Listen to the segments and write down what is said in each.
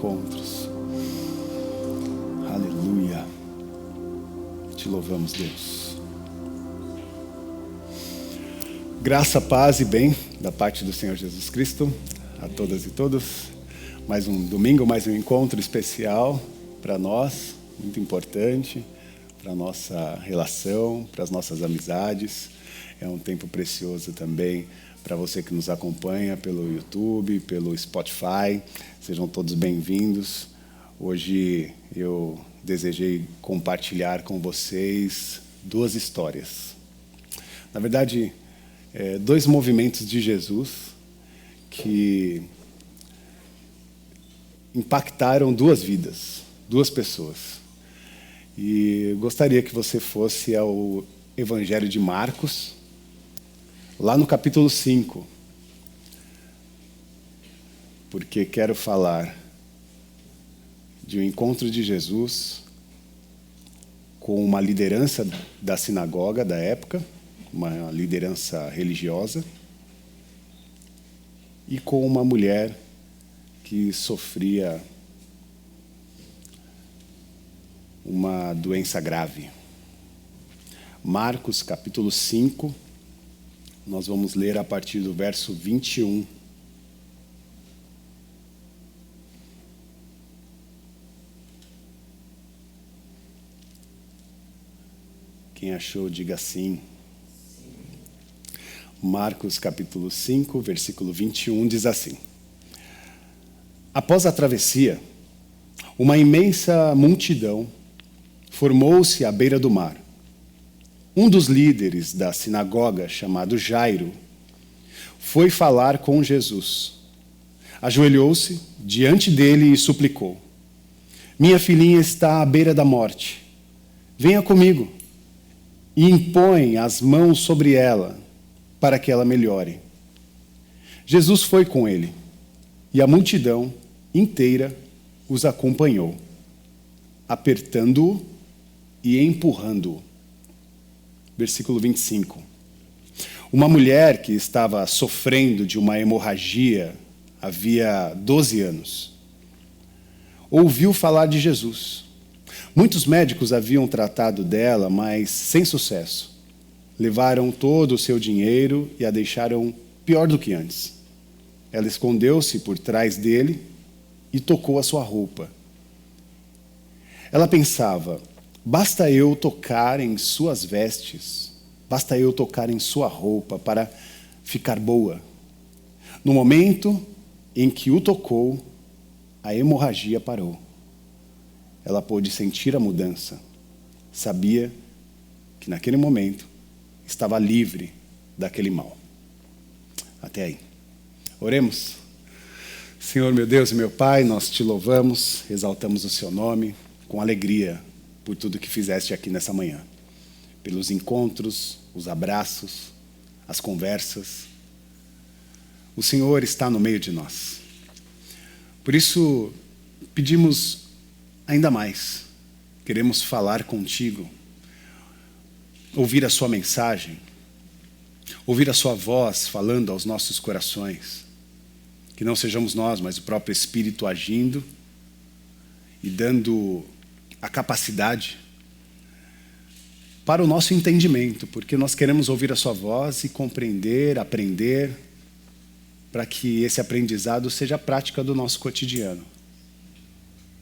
encontros. Aleluia. Te louvamos, Deus. Graça, paz e bem da parte do Senhor Jesus Cristo a todas e todos. Mais um domingo, mais um encontro especial para nós, muito importante para a nossa relação, para as nossas amizades. É um tempo precioso também para você que nos acompanha pelo YouTube, pelo Spotify. Sejam todos bem-vindos. Hoje eu desejei compartilhar com vocês duas histórias. Na verdade, dois movimentos de Jesus que impactaram duas vidas, duas pessoas. E gostaria que você fosse ao Evangelho de Marcos, lá no capítulo 5, porque quero falar de um encontro de Jesus com uma liderança da sinagoga da época, uma liderança religiosa, e com uma mulher que sofria uma doença grave. Marcos, capítulo 5, nós vamos ler a partir do verso 21. Quem achou, diga sim. Marcos, capítulo 5, versículo 21, diz assim: Após a travessia, uma imensa multidão formou-se à beira do mar. Um dos líderes da sinagoga, chamado Jairo, foi falar com Jesus. Ajoelhou-se diante dele e suplicou: Minha filhinha está à beira da morte. Venha comigo e impõe as mãos sobre ela para que ela melhore. Jesus foi com ele e a multidão inteira os acompanhou, apertando-o e empurrando-o. Versículo 25. Uma mulher que estava sofrendo de uma hemorragia havia 12 anos ouviu falar de Jesus. Muitos médicos haviam tratado dela, mas sem sucesso. Levaram todo o seu dinheiro e a deixaram pior do que antes. Ela escondeu-se por trás dele e tocou a sua roupa. Ela pensava: basta eu tocar em suas vestes, basta eu tocar em sua roupa para ficar boa. No momento em que o tocou, a hemorragia parou. Ela pôde sentir a mudança. Sabia que naquele momento estava livre daquele mal. Até aí. Oremos. Senhor, meu Deus e meu Pai, nós te louvamos, exaltamos o seu nome com alegria por tudo que fizeste aqui nessa manhã. Pelos encontros, os abraços, as conversas. O Senhor está no meio de nós. Por isso, pedimos ainda mais. Queremos falar contigo, ouvir a sua mensagem, ouvir a sua voz falando aos nossos corações. Que não sejamos nós, mas o próprio Espírito agindo e dando a capacidade para o nosso entendimento, porque nós queremos ouvir a sua voz e compreender, aprender, para que esse aprendizado seja a prática do nosso cotidiano.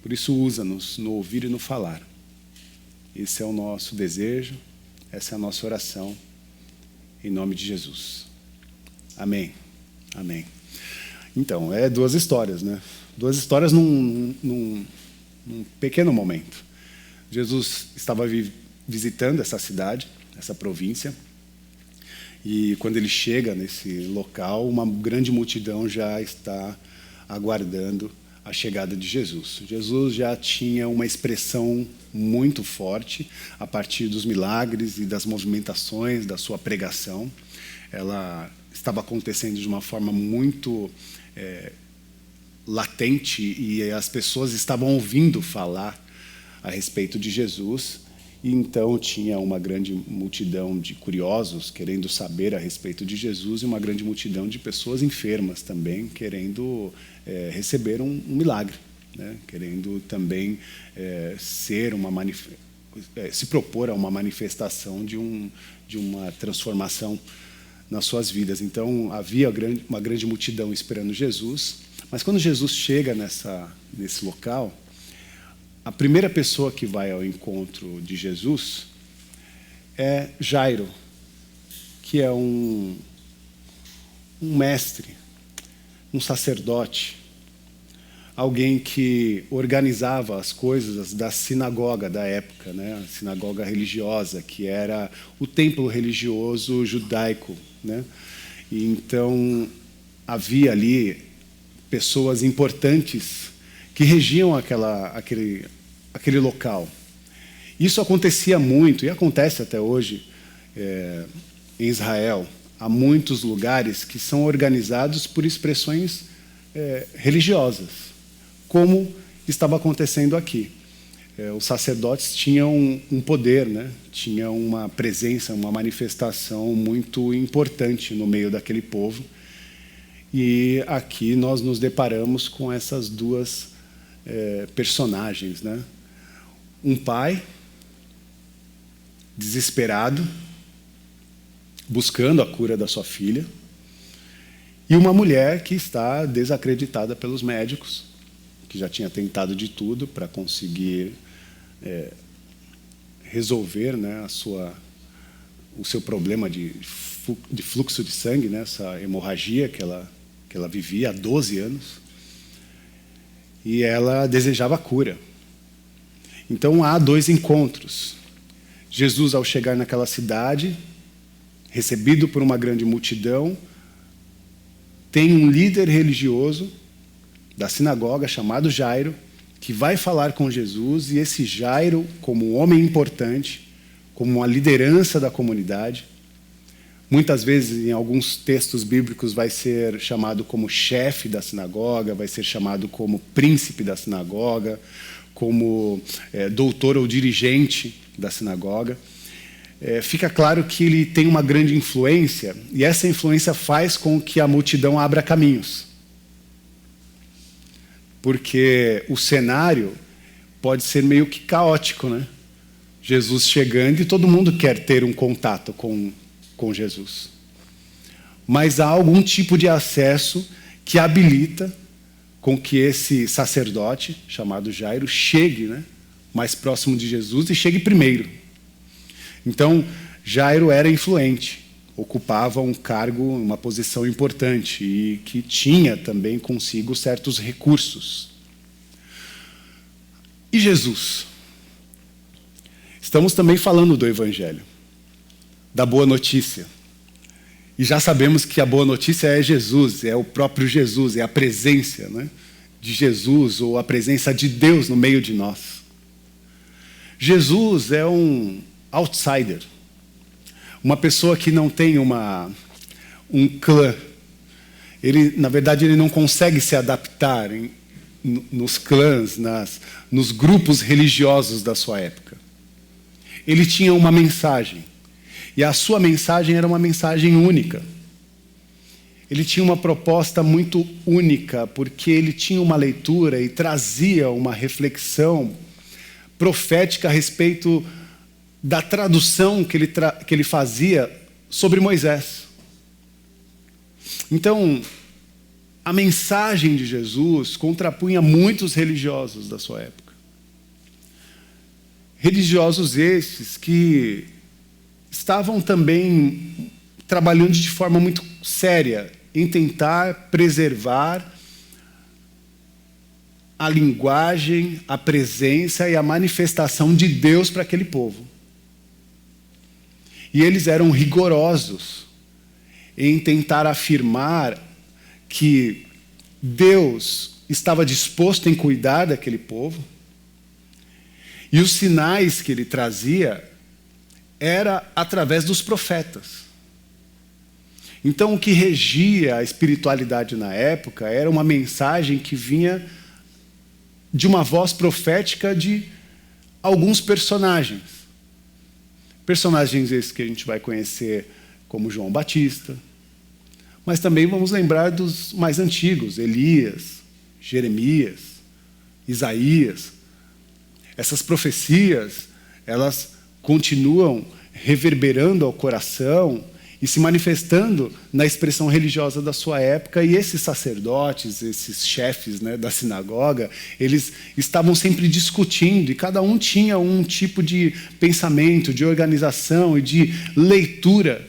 Por isso, usa-nos no ouvir e no falar. Esse é o nosso desejo, essa é a nossa oração, em nome de Jesus. Amém. Amém. Então, duas histórias, né? Duas histórias num pequeno momento. Jesus estava visitando essa cidade, essa província, e quando ele chega nesse local, uma grande multidão já está aguardando a chegada de Jesus. Jesus já tinha uma expressão muito forte a partir dos milagres e das movimentações da sua pregação. Ela estava acontecendo de uma forma muito latente e as pessoas estavam ouvindo falar a respeito de Jesus. E então tinha uma grande multidão de curiosos querendo saber a respeito de Jesus e uma grande multidão de pessoas enfermas também querendo receber um milagre. né? Querendo também se propor a uma manifestação de uma transformação nas suas vidas. Então, havia uma grande multidão esperando Jesus, mas quando Jesus chega nesse local, a primeira pessoa que vai ao encontro de Jesus é Jairo, que é um mestre, um sacerdote, alguém que organizava as coisas da sinagoga da época, né? A sinagoga religiosa, que era o templo religioso judaico, né? E então havia ali pessoas importantes que regiam aquele local. Isso acontecia muito e acontece até hoje em Israel. Há muitos lugares que são organizados por expressões religiosas, como estava acontecendo aqui. Os sacerdotes tinham um poder, né? Tinham uma presença, uma manifestação muito importante no meio daquele povo. E aqui nós nos deparamos com essas duas personagens, né? Um pai desesperado, buscando a cura da sua filha, e uma mulher que está desacreditada pelos médicos, que já tinha tentado de tudo para conseguir resolver, né, o seu problema de fluxo de sangue, né, essa hemorragia que ela vivia há 12 anos, e ela desejava a cura. Então há dois encontros. Jesus, ao chegar naquela cidade, recebido por uma grande multidão, tem um líder religioso da sinagoga chamado Jairo, que vai falar com Jesus, e esse Jairo, como um homem importante, como uma liderança da comunidade, muitas vezes em alguns textos bíblicos vai ser chamado como chefe da sinagoga, vai ser chamado como príncipe da sinagoga, como doutor ou dirigente da sinagoga. Fica claro que ele tem uma grande influência, e essa influência faz com que a multidão abra caminhos. Porque o cenário pode ser meio que caótico, né? Jesus chegando e todo mundo quer ter um contato com Jesus. Mas há algum tipo de acesso que habilita com que esse sacerdote, chamado Jairo, chegue, né, mais próximo de Jesus e chegue primeiro. Então, Jairo era influente, ocupava um cargo, uma posição importante e que tinha também consigo certos recursos. E Jesus? Estamos também falando do Evangelho, da boa notícia. E já sabemos que a boa notícia é Jesus, é o próprio Jesus, é a presença, né, de Jesus, ou a presença de Deus no meio de nós. Jesus é um outsider, uma pessoa que não tem um clã. Ele, na verdade, ele não consegue se adaptar nos clãs, nos grupos religiosos da sua época. Ele tinha uma mensagem, e a sua mensagem era uma mensagem única. Ele tinha uma proposta muito única, porque ele tinha uma leitura e trazia uma reflexão profética a respeito da tradução que ele fazia sobre Moisés. Então, a mensagem de Jesus contrapunha muitos religiosos da sua época. Religiosos estes que estavam também trabalhando de forma muito séria em tentar preservar a linguagem, a presença e a manifestação de Deus para aquele povo. E eles eram rigorosos em tentar afirmar que Deus estava disposto em cuidar daquele povo, e os sinais que ele trazia era através dos profetas. Então, o que regia a espiritualidade na época era uma mensagem que vinha de uma voz profética de alguns personagens. Personagens esses que a gente vai conhecer como João Batista, mas também vamos lembrar dos mais antigos, Elias, Jeremias Isaías. Essas profecias, elas continuam reverberando ao coração e se manifestando na expressão religiosa da sua época, e esses sacerdotes, esses chefes, né, da sinagoga, eles estavam sempre discutindo, e cada um tinha um tipo de pensamento, de organização e de leitura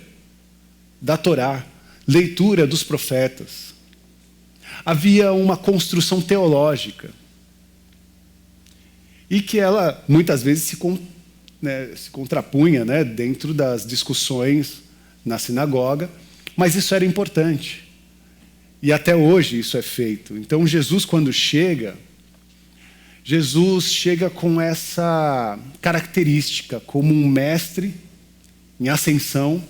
da Torá, leitura dos profetas. Havia uma construção teológica, e que ela muitas vezes se contrapunha, né, dentro das discussões na sinagoga, mas isso era importante. E até hoje isso é feito. Então Jesus, quando chega, Jesus chega com essa característica, como um mestre em ascensão,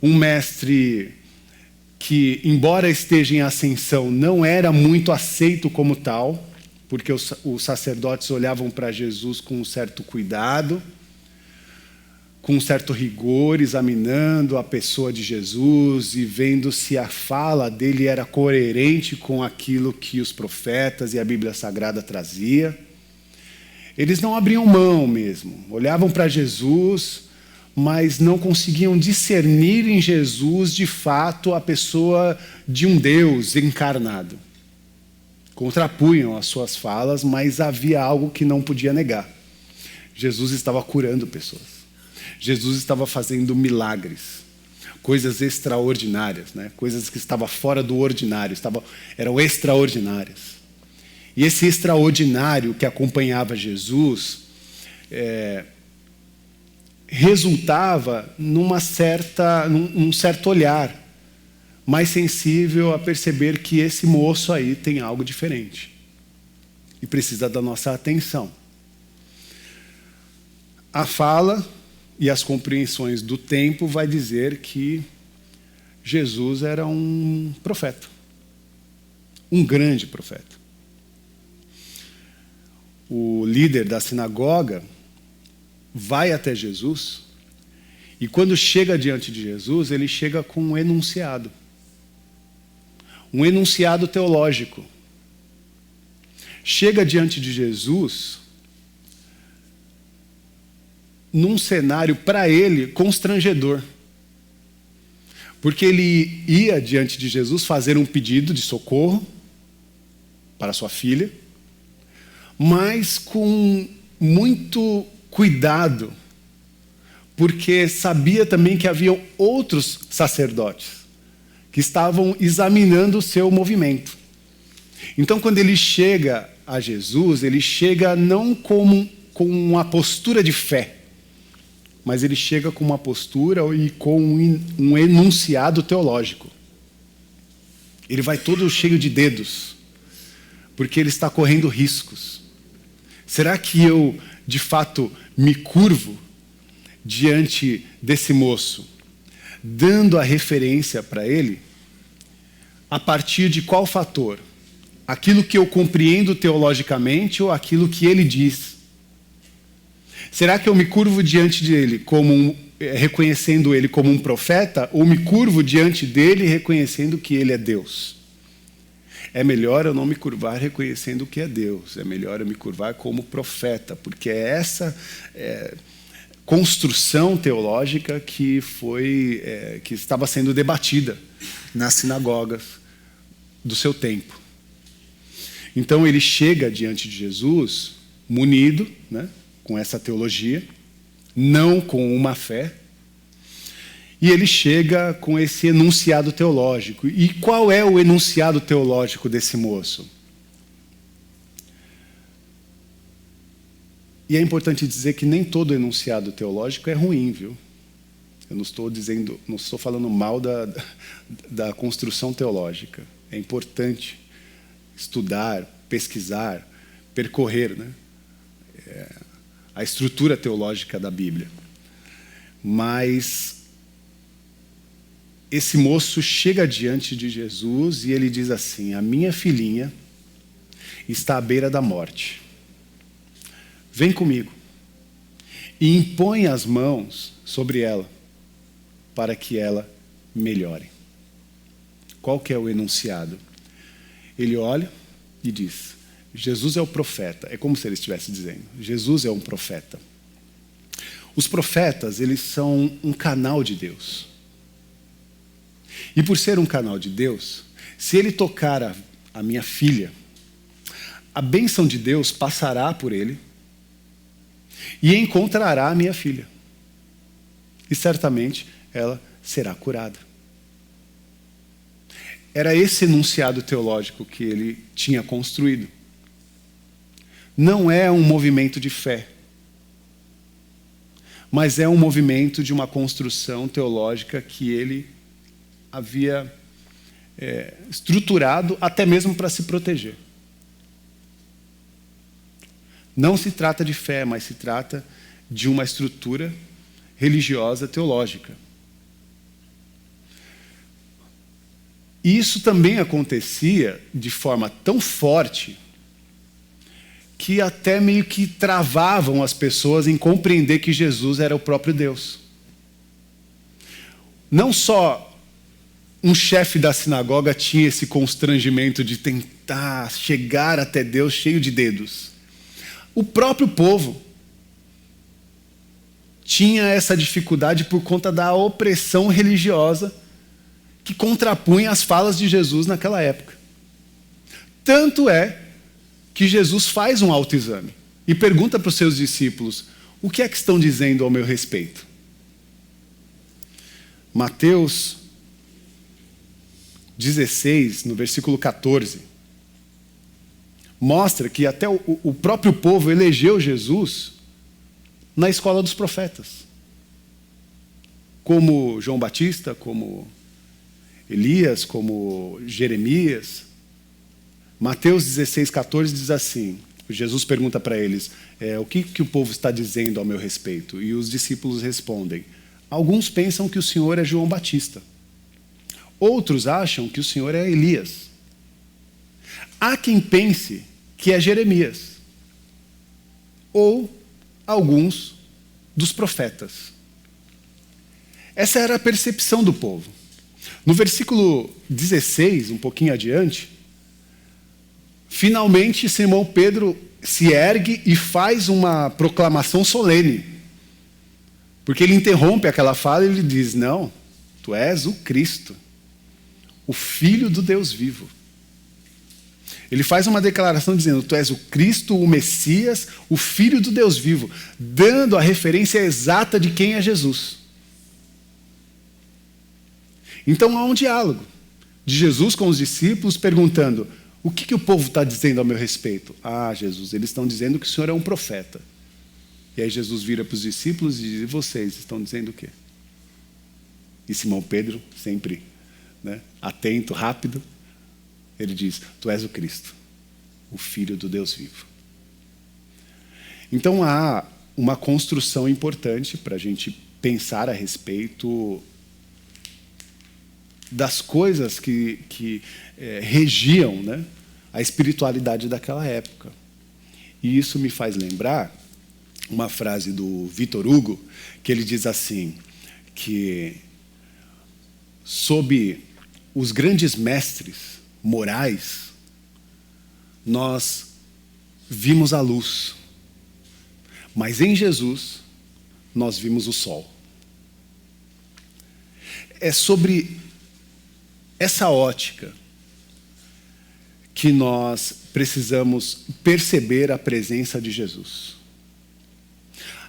um mestre que, embora esteja em ascensão, não era muito aceito como tal, porque os sacerdotes olhavam para Jesus com um certo cuidado, com um certo rigor, examinando a pessoa de Jesus e vendo se a fala dele era coerente com aquilo que os profetas e a Bíblia Sagrada trazia. Eles não abriam mão mesmo, olhavam para Jesus, mas não conseguiam discernir em Jesus, de fato, a pessoa de um Deus encarnado. Contrapunham as suas falas, mas havia algo que não podia negar. Jesus estava curando pessoas. Jesus estava fazendo milagres, coisas extraordinárias, né? Coisas que estavam fora do ordinário, eram extraordinárias. E esse extraordinário que acompanhava Jesus resultava num certo olhar mais sensível a perceber que esse moço aí tem algo diferente e precisa da nossa atenção. A fala e as compreensões do tempo vai dizer que Jesus era um profeta, um grande profeta. O líder da sinagoga vai até Jesus e, quando chega diante de Jesus, ele chega com um enunciado teológico. Chega diante de Jesus num cenário, para ele, constrangedor. Porque ele ia diante de Jesus fazer um pedido de socorro para sua filha, mas com muito cuidado, porque sabia também que haviam outros sacerdotes que estavam examinando o seu movimento. Então, quando ele chega a Jesus, ele chega não com uma postura de fé, mas ele chega com uma postura e com um enunciado teológico. Ele vai todo cheio de dedos, porque ele está correndo riscos. Será que eu, de fato, me curvo diante desse moço, dando a referência para ele, a partir de qual fator? Aquilo que eu compreendo teologicamente ou aquilo que ele diz? Será que eu me curvo diante dele reconhecendo ele como um profeta, ou me curvo diante dele reconhecendo que ele é Deus? É melhor eu não me curvar reconhecendo que é Deus, é melhor eu me curvar como profeta, porque é essa construção teológica que estava sendo debatida nas sinagogas do seu tempo. Então ele chega diante de Jesus munido, né, com essa teologia, não com uma fé, e ele chega com esse enunciado teológico. E qual é o enunciado teológico desse moço? E é importante dizer que nem todo enunciado teológico é ruim, viu? Eu não estou falando mal da construção teológica. É importante estudar, pesquisar, percorrer, né, a estrutura teológica da Bíblia. Mas esse moço chega diante de Jesus e ele diz assim: a minha filhinha está à beira da morte. Vem comigo e impõe as mãos sobre ela para que ela melhore. Qual que é o enunciado? Ele olha e diz: Jesus é o profeta. É como se ele estivesse dizendo. Jesus é um profeta. Os profetas, eles são um canal de Deus. E por ser um canal de Deus, se ele tocar a minha filha, a bênção de Deus passará por ele e encontrará a minha filha. E certamente ela será curada. Era esse enunciado teológico que ele tinha construído. Não é um movimento de fé, mas é um movimento de uma construção teológica que ele havia estruturado até mesmo para se proteger. Não se trata de fé, mas se trata de uma estrutura religiosa teológica. E isso também acontecia de forma tão forte que até meio que travavam as pessoas em compreender que Jesus era o próprio Deus. Não só um chefe da sinagoga tinha esse constrangimento de tentar chegar até Deus cheio de dedos. O próprio povo tinha essa dificuldade por conta da opressão religiosa que contrapunha as falas de Jesus naquela época. Tanto é que Jesus faz um autoexame e pergunta para os seus discípulos: o que é que estão dizendo ao meu respeito? Mateus 16, no versículo 14, mostra que até o próprio povo elegeu Jesus na escola dos profetas. Como João Batista, como Elias, como Jeremias. Mateus 16, 14 diz assim, Jesus pergunta para eles, o que o povo está dizendo ao meu respeito? E os discípulos respondem, alguns pensam que o Senhor é João Batista. Outros acham que o Senhor é Elias. Há quem pense que é Jeremias. Ou alguns dos profetas. Essa era a percepção do povo. No versículo 16, um pouquinho adiante, finalmente Simão Pedro se ergue e faz uma proclamação solene. Porque ele interrompe aquela fala e ele diz, não, tu és o Cristo, o Filho do Deus vivo. Ele faz uma declaração dizendo, tu és o Cristo, o Messias, o Filho do Deus vivo, dando a referência exata de quem é Jesus. Então há um diálogo de Jesus com os discípulos perguntando, o que o povo está dizendo ao meu respeito? Ah, Jesus, eles estão dizendo que o Senhor é um profeta. E aí Jesus vira para os discípulos e diz, e vocês estão dizendo o quê? E Simão Pedro, sempre atento, rápido, ele diz, tu és o Cristo, o Filho do Deus vivo. Então há uma construção importante para a gente pensar a respeito das coisas que regiam a espiritualidade daquela época. E isso me faz lembrar uma frase do Victor Hugo, que ele diz assim, que sob os grandes mestres morais, nós vimos a luz, mas em Jesus nós vimos o sol. É sobre essa ótica que nós precisamos perceber a presença de Jesus.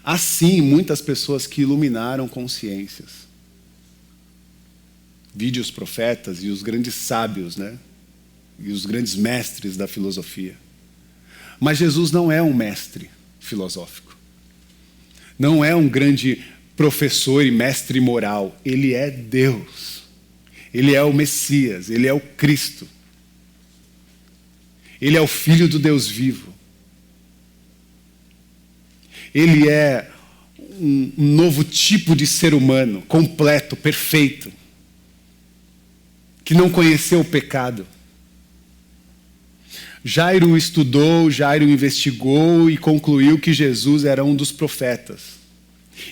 Assim, muitas pessoas que iluminaram consciências, vide os profetas e os grandes sábios, e os grandes mestres da filosofia. Mas Jesus não é um mestre filosófico. Não é um grande professor e mestre moral. Ele é Deus. Ele é o Messias. Ele é o Cristo. Ele é o Filho do Deus vivo. Ele é um novo tipo de ser humano, completo, perfeito, que não conheceu o pecado. Jairo estudou, Jairo investigou e concluiu que Jesus era um dos profetas.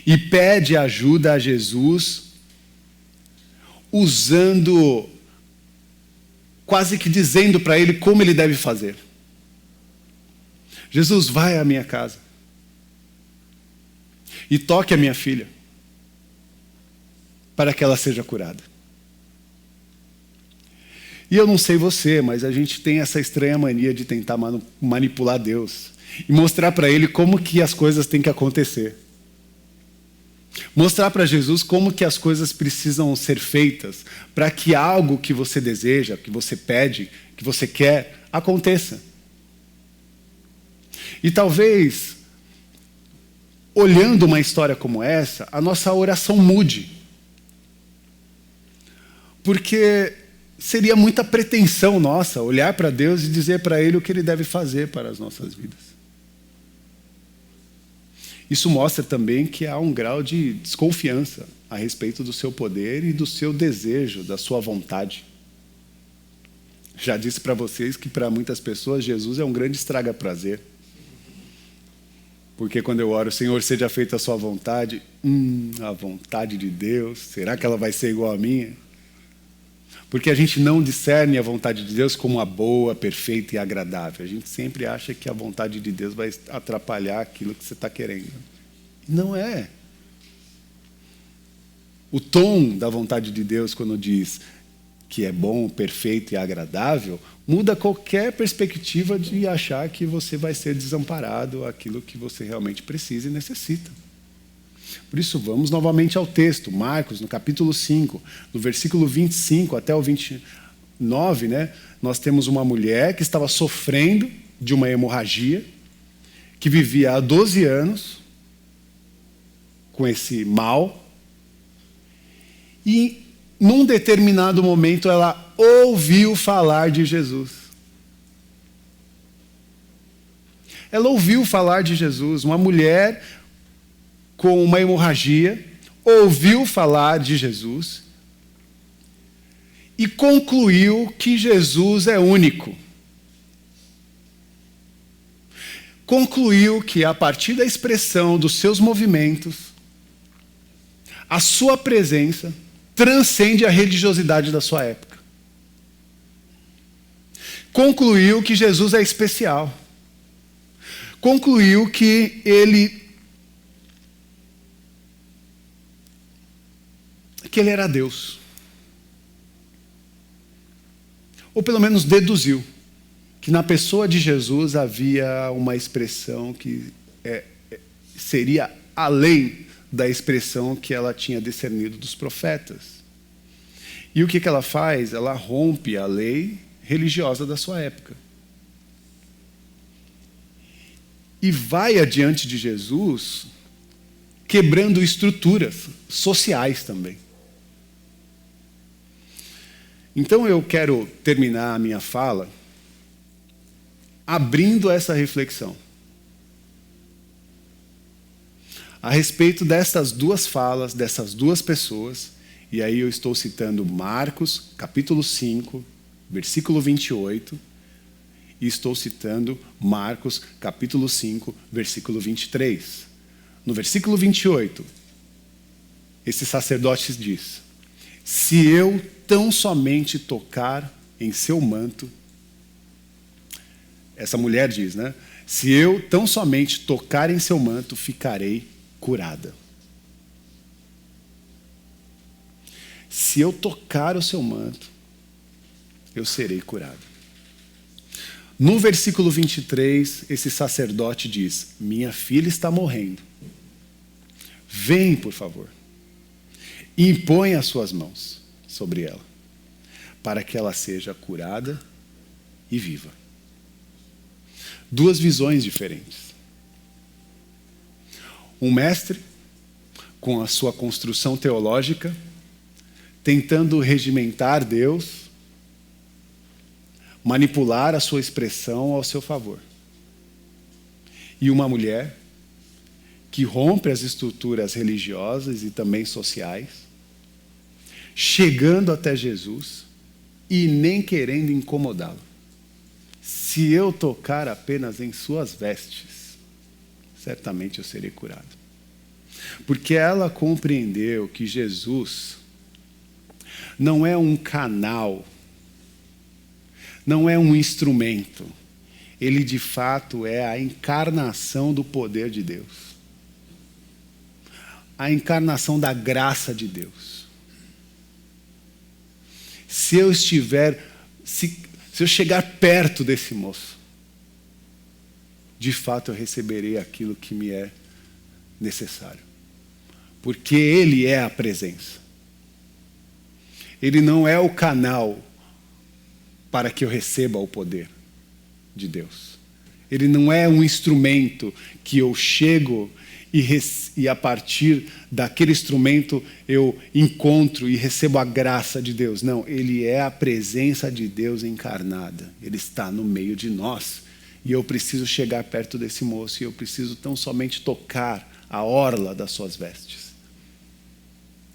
E pede ajuda a Jesus, usando, quase que dizendo para ele como ele deve fazer. Jesus, vai à minha casa e toque a minha filha para que ela seja curada. E eu não sei você, mas a gente tem essa estranha mania de tentar manipular Deus e mostrar para Ele como que as coisas têm que acontecer. Mostrar para Jesus como que as coisas precisam ser feitas para que algo que você deseja, que você pede, que você quer, aconteça. E talvez, olhando uma história como essa, a nossa oração mude. Porque seria muita pretensão nossa olhar para Deus e dizer para Ele o que Ele deve fazer para as nossas vidas. Isso mostra também que há um grau de desconfiança a respeito do seu poder e do seu desejo, da sua vontade. Já disse para vocês que para muitas pessoas Jesus é um grande estraga-prazer. Porque quando eu oro, Senhor, seja feita a sua vontade, a vontade de Deus, será que ela vai ser igual à minha? Porque a gente não discerne a vontade de Deus como a boa, perfeita e agradável. A gente sempre acha que a vontade de Deus vai atrapalhar aquilo que você está querendo. Não é. O tom da vontade de Deus, quando diz que é bom, perfeito e agradável, muda qualquer perspectiva de achar que você vai ser desamparado àquilo que você realmente precisa e necessita. Por isso, vamos novamente ao texto, Marcos, no capítulo 5, do versículo 25 até o 29, nós temos uma mulher que estava sofrendo de uma hemorragia, que vivia há 12 anos com esse mal, e num determinado momento ela ouviu falar de Jesus. Ela ouviu falar de Jesus, uma mulher com uma hemorragia, ouviu falar de Jesus e concluiu que Jesus é único. Concluiu que, a partir da expressão dos seus movimentos, a sua presença transcende a religiosidade da sua época. Concluiu que Jesus é especial. Concluiu que ele era Deus. Ou pelo menos deduziu que na pessoa de Jesus havia uma expressão que seria além da expressão que ela tinha discernido dos profetas. E o que ela faz? Ela rompe a lei religiosa da sua época. E vai adiante de Jesus, quebrando estruturas sociais também. Então eu quero terminar a minha fala abrindo essa reflexão a respeito dessas duas falas, dessas duas pessoas, e aí eu estou citando Marcos, capítulo 5, versículo 28, e estou citando Marcos, capítulo 5, versículo 23. No versículo 28, esse sacerdote diz: se eu tão somente tocar em seu manto, essa mulher diz, se eu tão somente tocar em seu manto, ficarei curada. Se eu tocar o seu manto, eu serei curada. No versículo 23, esse sacerdote diz: minha filha está morrendo. Vem, por favor, e impõe as suas mãos sobre ela, para que ela seja curada e viva. Duas visões diferentes. Um mestre, com a sua construção teológica, tentando regimentar Deus, manipular a sua expressão ao seu favor. E uma mulher que rompe as estruturas religiosas e também sociais, chegando até Jesus e nem querendo incomodá-lo. Se eu tocar apenas em suas vestes, certamente eu serei curado. Porque ela compreendeu que Jesus não é um canal, não é um instrumento. ele de fato é a encarnação do poder de Deus. A encarnação da graça de Deus. Se eu chegar perto desse moço, de fato eu receberei aquilo que me é necessário. Porque ele é a presença. Ele não é o canal para que eu receba o poder de Deus. Ele não é um instrumento que eu chego e a partir daquele instrumento eu encontro e recebo a graça de Deus. Não, ele é a presença de Deus encarnada. Ele está no meio de nós. E eu preciso chegar perto desse moço e eu preciso tão somente tocar a orla das suas vestes,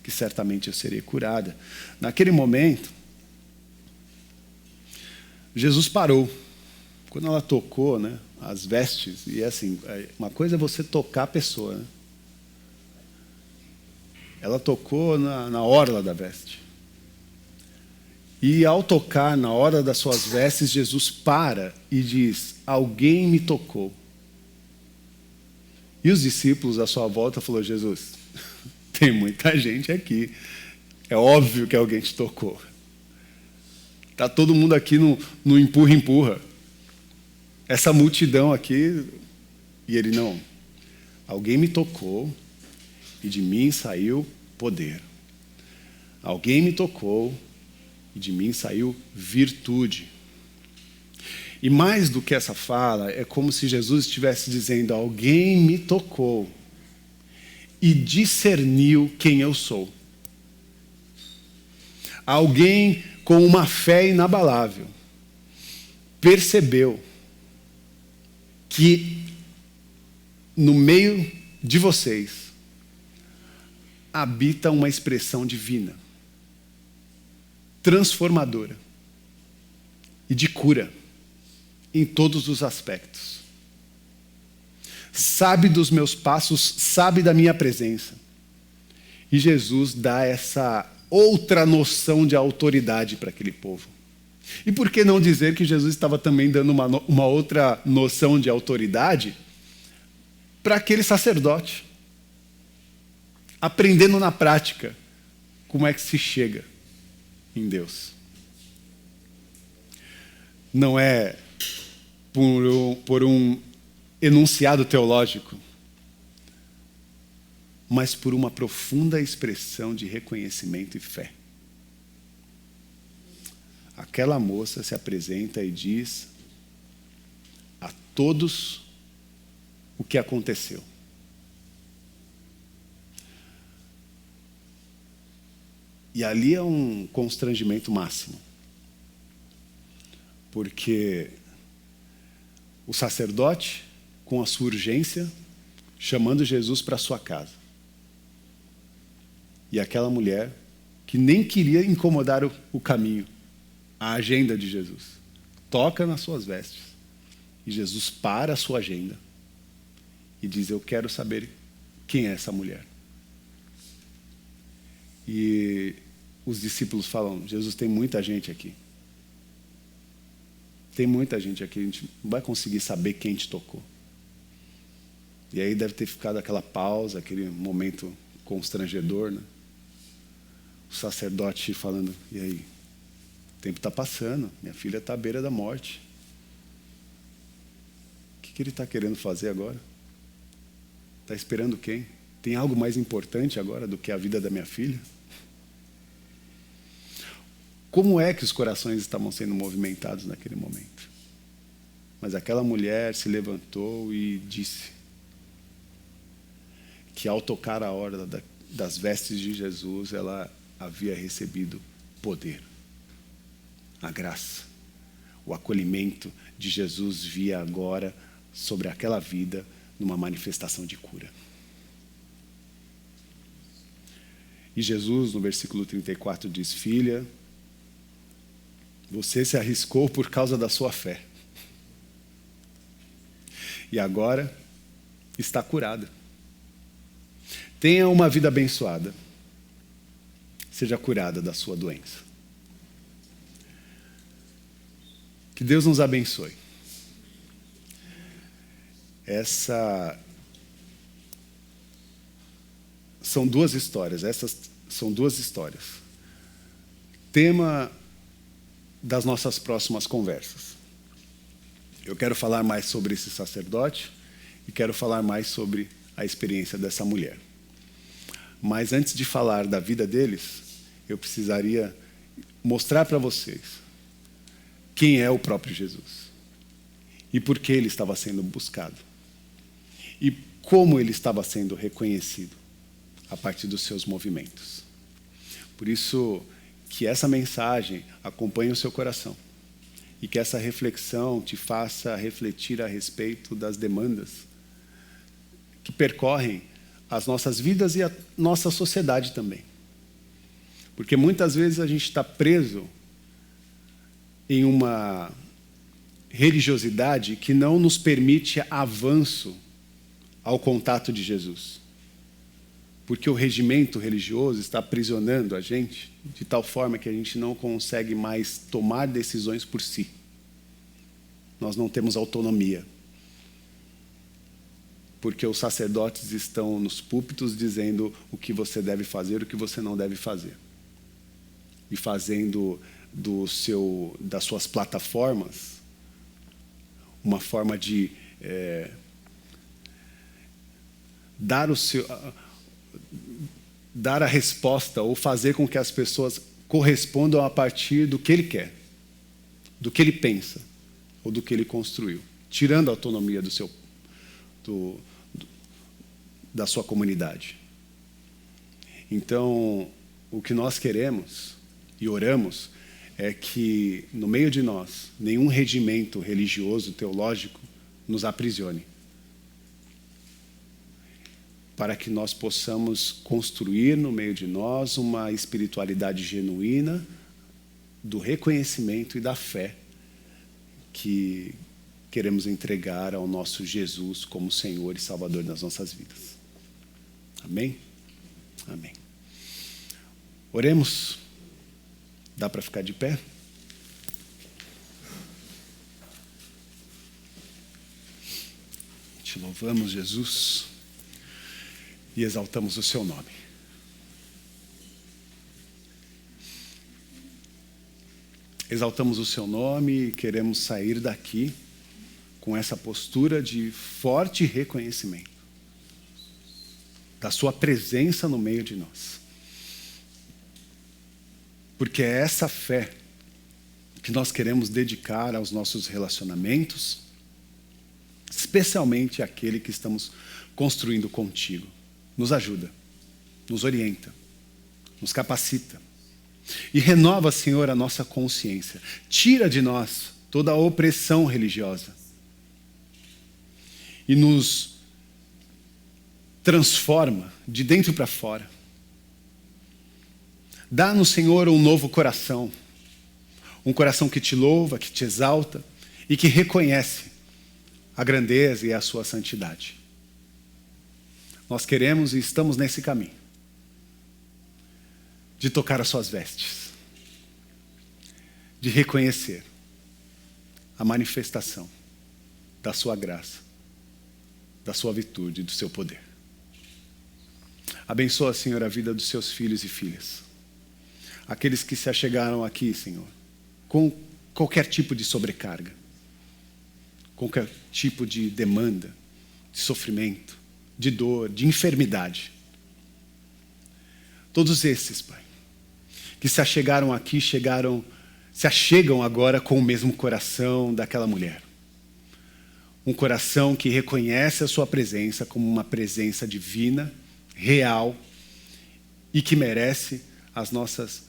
que certamente eu serei curada. Naquele momento, Jesus parou. Quando ela tocou, né, as vestes, e assim, uma coisa é você tocar a pessoa, né? Ela tocou na orla da veste. E ao tocar na orla das suas vestes, Jesus para e diz: alguém me tocou. E os discípulos à sua volta falaram: Jesus, tem muita gente aqui. É óbvio que alguém te tocou. Está todo mundo aqui no empurra-empurra. Essa multidão aqui. E ele: não. Alguém me tocou e de mim saiu poder. Alguém me tocou e de mim saiu virtude. E mais do que essa fala, é como se Jesus estivesse dizendo: alguém me tocou e discerniu quem eu sou. Alguém com uma fé inabalável percebeu que no meio de vocês habita uma expressão divina, transformadora e de cura em todos os aspectos. Sabe dos meus passos, sabe da minha presença. E Jesus dá essa outra noção de autoridade para aquele povo. E por que não dizer que Jesus estava também dando uma outra noção de autoridade para aquele sacerdote? Aprendendo na prática como é que se chega em Deus. Não é por um enunciado teológico, mas por uma profunda expressão de reconhecimento e fé. Aquela moça se apresenta e diz a todos o que aconteceu. E ali é um constrangimento máximo. Porque o sacerdote, com a sua urgência, chamando Jesus para sua casa. E aquela mulher, que nem queria incomodar o caminho, a agenda de Jesus, toca nas suas vestes. E Jesus para a sua agenda e diz: eu quero saber quem é essa mulher. E os discípulos falam: Jesus, tem muita gente aqui. Tem muita gente aqui, a gente não vai conseguir saber quem te tocou. E aí deve ter ficado aquela pausa, aquele momento constrangedor, né? O sacerdote falando: e aí? O tempo está passando, minha filha está à beira da morte. O que ele está querendo fazer agora? Está esperando quem? Tem algo mais importante agora do que a vida da minha filha? Como é que os corações estavam sendo movimentados naquele momento? Mas aquela mulher se levantou e disse que ao tocar a orla das vestes de Jesus, ela havia recebido poder, a graça, o acolhimento de Jesus via agora sobre aquela vida numa manifestação de cura. E Jesus, no versículo 34, diz: filha, você se arriscou por causa da sua fé. E agora está curada. Tenha uma vida abençoada. Seja curada da sua doença. Que Deus nos abençoe. Essa são duas histórias. Essas são duas histórias. Tema das nossas próximas conversas. Eu quero falar mais sobre esse sacerdote e quero falar mais sobre a experiência dessa mulher. Mas antes de falar da vida deles, eu precisaria mostrar para vocês quem é o próprio Jesus e por que ele estava sendo buscado e como ele estava sendo reconhecido a partir dos seus movimentos. Por isso, que essa mensagem acompanhe o seu coração e que essa reflexão te faça refletir a respeito das demandas que percorrem as nossas vidas e a nossa sociedade também. Porque muitas vezes a gente está preso em uma religiosidade que não nos permite avanço ao contato de Jesus. Porque o regimento religioso está aprisionando a gente de tal forma que a gente não consegue mais tomar decisões por si. Nós não temos autonomia. Porque os sacerdotes estão nos púlpitos dizendo o que você deve fazer, o que você não deve fazer. E fazendo das suas plataformas uma forma de dar a resposta ou fazer com que as pessoas correspondam a partir do que ele quer, do que ele pensa ou do que ele construiu, tirando a autonomia da sua comunidade. Então, o que nós queremos e oramos é que, no meio de nós, nenhum regimento religioso, teológico, nos aprisione. Para que nós possamos construir no meio de nós uma espiritualidade genuína do reconhecimento e da fé que queremos entregar ao nosso Jesus como Senhor e Salvador das nossas vidas. Amém? Amém. Oremos. Dá para ficar de pé? Te louvamos, Jesus, e exaltamos o seu nome. Exaltamos o seu nome e queremos sair daqui com essa postura de forte reconhecimento da sua presença no meio de nós. Porque é essa fé que nós queremos dedicar aos nossos relacionamentos, especialmente àquele que estamos construindo contigo. Nos ajuda, nos orienta, nos capacita. E renova, Senhor, a nossa consciência. Tira de nós toda a opressão religiosa. E nos transforma de dentro para fora. Dá-nos, Senhor, um novo coração. Um coração que te louva, que te exalta e que reconhece a grandeza e a sua santidade. Nós queremos e estamos nesse caminho de tocar as suas vestes, de reconhecer a manifestação da sua graça, da sua virtude e do seu poder. Abençoa, Senhor, a vida dos seus filhos e filhas. Aqueles que se achegaram aqui, Senhor, com qualquer tipo de sobrecarga, qualquer tipo de demanda, de sofrimento, de dor, de enfermidade. Todos esses, Pai, que se achegaram aqui, se achegam agora com o mesmo coração daquela mulher. Um coração que reconhece a sua presença como uma presença divina, real, e que merece as nossas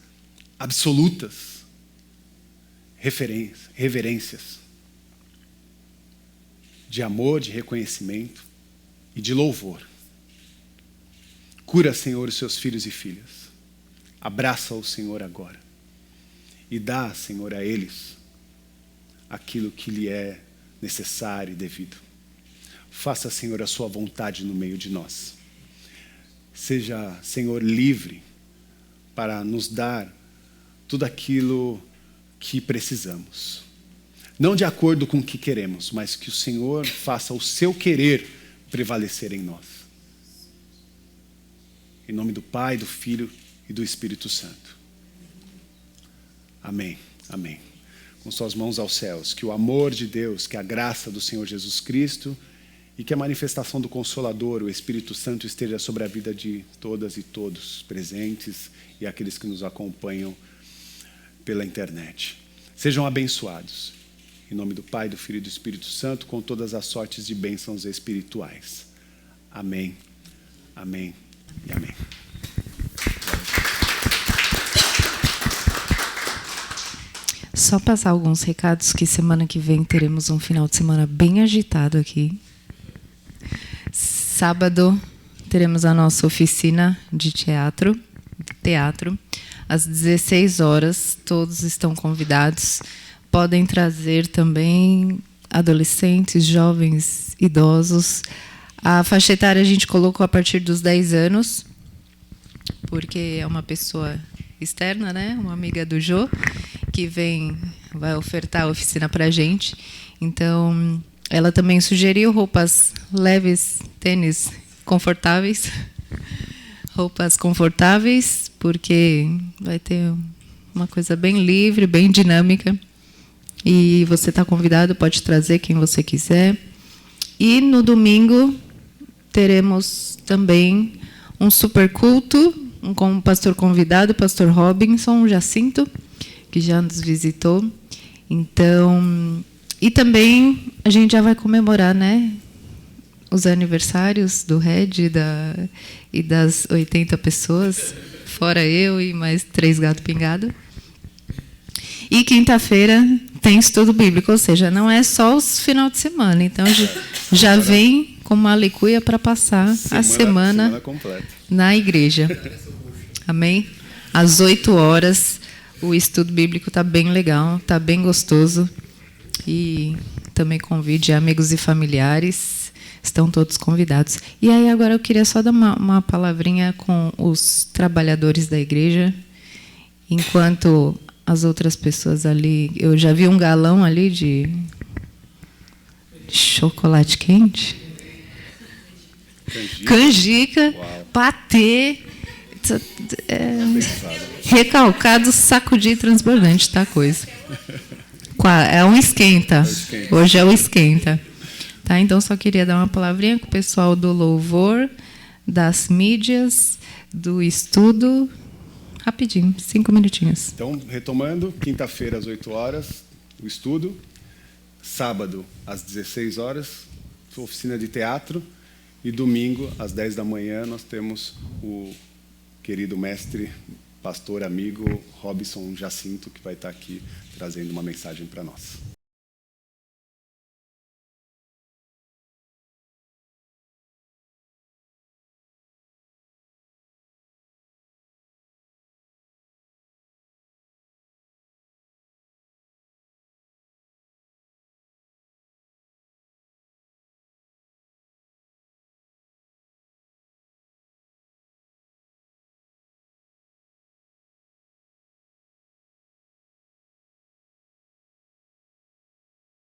absolutas reverências de amor, de reconhecimento e de louvor. Cura, Senhor, os seus filhos e filhas. Abraça o Senhor agora. E dá, Senhor, a eles aquilo que lhe é necessário e devido. Faça, Senhor, a sua vontade no meio de nós. Seja, Senhor, livre para nos dar tudo aquilo que precisamos. não de acordo com o que queremos, mas que o Senhor faça o seu querer prevalecer em nós. Em nome do Pai, do Filho e do Espírito Santo. Amém. Amém. Com suas mãos aos céus, que o amor de Deus, que a graça do Senhor Jesus Cristo e que a manifestação do Consolador, o Espírito Santo, esteja sobre a vida de todas e todos presentes e aqueles que nos acompanham pela internet. Sejam abençoados. Em nome do Pai, do Filho e do Espírito Santo, com todas as sortes de bênçãos espirituais. Amém. Amém e amém. Só passar alguns recados, que semana que vem teremos um final de semana bem agitado aqui. Sábado teremos a nossa oficina de teatro, às 16 horas. Todos estão convidados. Podem trazer também adolescentes, jovens, idosos. A faixa etária a gente colocou a partir dos 10 anos, porque é uma pessoa externa, né? Uma amiga do Jô, que vai ofertar a oficina para a gente. Então, ela também sugeriu roupas leves, tênis confortáveis. Roupas confortáveis, porque vai ter uma coisa bem livre, bem dinâmica. E você está convidado, pode trazer quem você quiser. E no domingo teremos também um super culto com o pastor convidado, o pastor Robinson Jacinto, que já nos visitou. Então, e também a gente já vai comemorar, né, os aniversários do Red e das 80 pessoas, fora eu e mais 3 gatos pingados. E quinta-feira tem estudo bíblico, ou seja, não é só os final de semana. Então, já vem com uma aleluia para passar a semana na igreja. Amém? Às 8 horas, o estudo bíblico está bem legal, está bem gostoso. E também convide amigos e familiares, estão todos convidados. E aí, agora eu queria só dar uma palavrinha com os trabalhadores da igreja, enquanto as outras pessoas ali... Eu já vi um galão ali de chocolate quente. Canjica, patê, recalcado, sacudir transbordante, tá, coisa. É um esquenta. Hoje é o esquenta. Tá, então, só queria dar uma palavrinha com o pessoal do louvor, das mídias, do estudo... Rapidinho, 5 minutinhos. Então, retomando, quinta-feira às 8 horas, o estudo. Sábado, às 16 horas, oficina de teatro. E domingo, às 10 da manhã, nós temos o querido mestre, pastor, amigo, Robinson Jacinto, que vai estar aqui trazendo uma mensagem para nós.